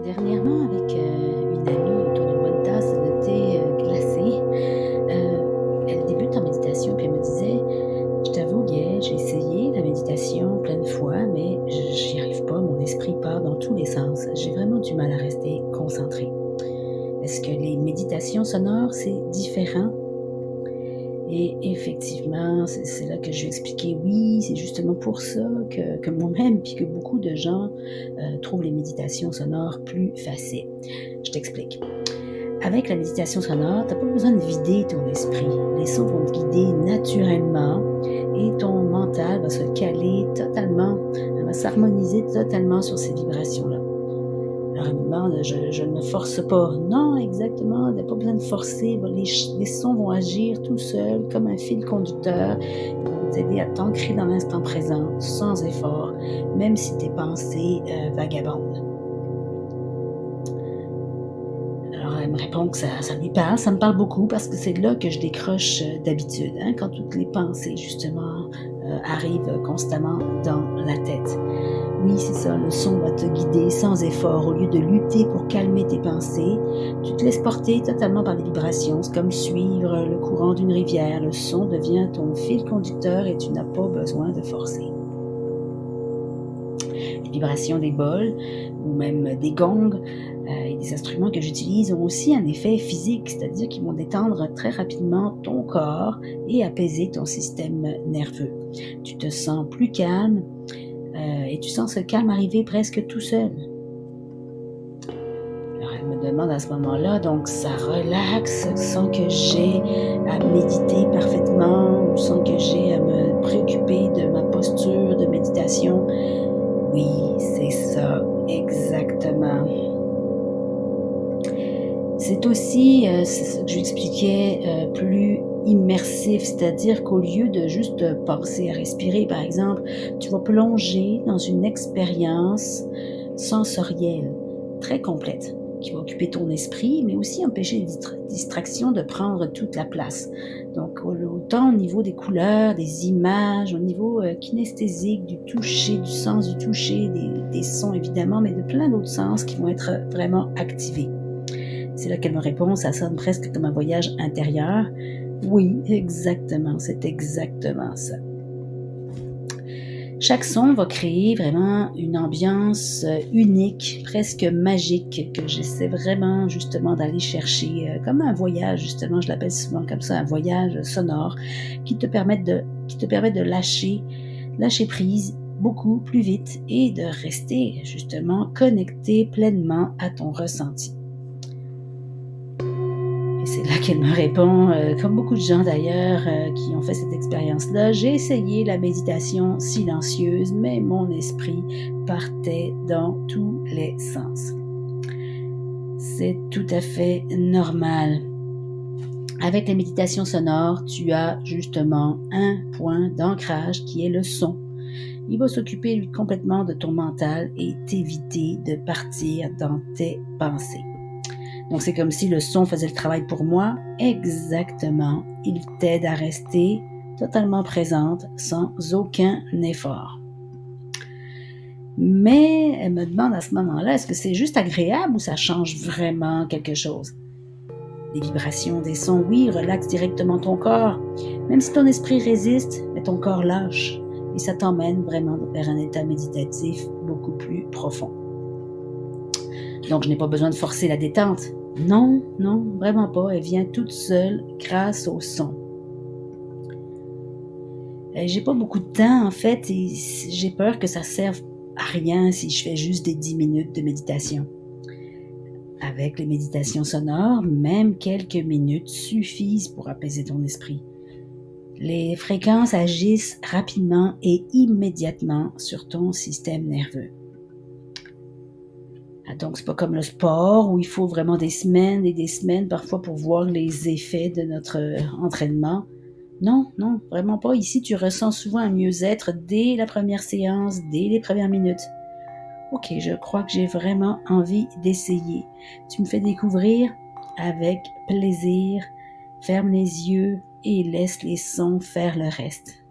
Dernièrement, avec une amie autour d'une bonne tasse de thé glacé, elle débute en méditation, puis elle me disait: «Je t'avoue, Gay, j'ai essayé la méditation plein de fois, mais j'y arrive pas, mon esprit part dans tous les sens. J'ai vraiment du mal à rester concentrée. Est-ce que les méditations sonores, c'est différent?» Et effectivement, c'est là que je lui ai expliqué: «Oui, c'est justement pour ça que moi-même, puis que beaucoup de gens, trouvent les méditations sonores plus faciles». Je t'explique. Avec la méditation sonore, tu as pas besoin de vider ton esprit. Les sons vont te guider naturellement et ton mental va se caler totalement, va s'harmoniser totalement sur ces vibrations-là. Alors elle me demande: «Je ne force pas». Non, exactement, tu as pas besoin de forcer, les sons vont agir tout seuls comme un fil conducteur. Ils vont t'aider à t'ancrer dans l'instant présent, sans effort, même si tes pensées, vagabondent. Alors elle me répond que ça lui parle, ça me parle beaucoup parce que c'est là que je décroche, d'habitude, hein, quand toutes les pensées justement, arrivent constamment dans la tête. Oui, c'est ça, le son va te guider sans effort. Au lieu de lutter pour calmer tes pensées, tu te laisses porter totalement par les vibrations. C'est comme suivre le courant d'une rivière. Le son devient ton fil conducteur et tu n'as pas besoin de forcer. Les vibrations des bols ou même des gongs et des instruments que j'utilise ont aussi un effet physique, c'est-à-dire qu'ils vont détendre très rapidement ton corps et apaiser ton système nerveux. Tu te sens plus calme et tu sens ce calme arriver presque tout seul. Alors elle me demande à ce moment-là, donc ça relaxe sans que j'ai à méditer parfaitement ou sans que j'ai à me préoccuper de ma posture de méditation. Oui, c'est ça, exactement. C'est aussi, c'est ce que je lui expliquais, plus immersif, c'est-à-dire qu'au lieu de juste penser à respirer, par exemple, tu vas plonger dans une expérience sensorielle très complète qui va occuper ton esprit, mais aussi empêcher les distractions de prendre toute la place. Donc autant au niveau des couleurs, des images, au niveau, kinesthésique, du toucher, du sens du toucher, des sons évidemment, mais de plein d'autres sens qui vont être vraiment activés. C'est là qu'elle me répond: «Ça sonne presque comme un voyage intérieur». Oui, exactement, c'est exactement ça. Chaque son va créer vraiment une ambiance, unique, presque magique, que j'essaie vraiment justement d'aller chercher, comme un voyage justement, je l'appelle souvent comme ça, un voyage sonore qui te permet de lâcher prise beaucoup plus vite et de rester justement connecté pleinement à ton ressenti. Et c'est là qu'elle me répond, comme beaucoup de gens d'ailleurs, qui ont fait cette expérience-là: «J'ai essayé la méditation silencieuse, mais mon esprit partait dans tous les sens». C'est tout à fait normal. Avec les méditations sonores, tu as justement un point d'ancrage qui est le son. Il va s'occuper lui complètement de ton mental et t'éviter de partir dans tes pensées. Donc c'est comme si le son faisait le travail pour moi. Exactement. Il t'aide à rester totalement présente sans aucun effort. Mais elle me demande à ce moment-là, est-ce que c'est juste agréable ou ça change vraiment quelque chose? Les vibrations des sons, oui, relaxent directement ton corps. Même si ton esprit résiste, mais ton corps lâche. Et ça t'emmène vraiment vers un état méditatif beaucoup plus profond. Donc je n'ai pas besoin de forcer la détente. Non, non, vraiment pas. Elle vient toute seule grâce au son. J'ai pas beaucoup de temps en fait et j'ai peur que ça serve à rien si je fais juste des 10 minutes de méditation. Avec les méditations sonores, même quelques minutes suffisent pour apaiser ton esprit. Les fréquences agissent rapidement et immédiatement sur ton système nerveux. Ah, donc c'est pas comme le sport où il faut vraiment des semaines et des semaines parfois pour voir les effets de notre, entraînement. Non, non, vraiment pas. Ici, tu ressens souvent un mieux-être dès la première séance, dès les premières minutes. OK, je crois que j'ai vraiment envie d'essayer. Tu me fais découvrir avec plaisir. Ferme les yeux et laisse les sons faire le reste.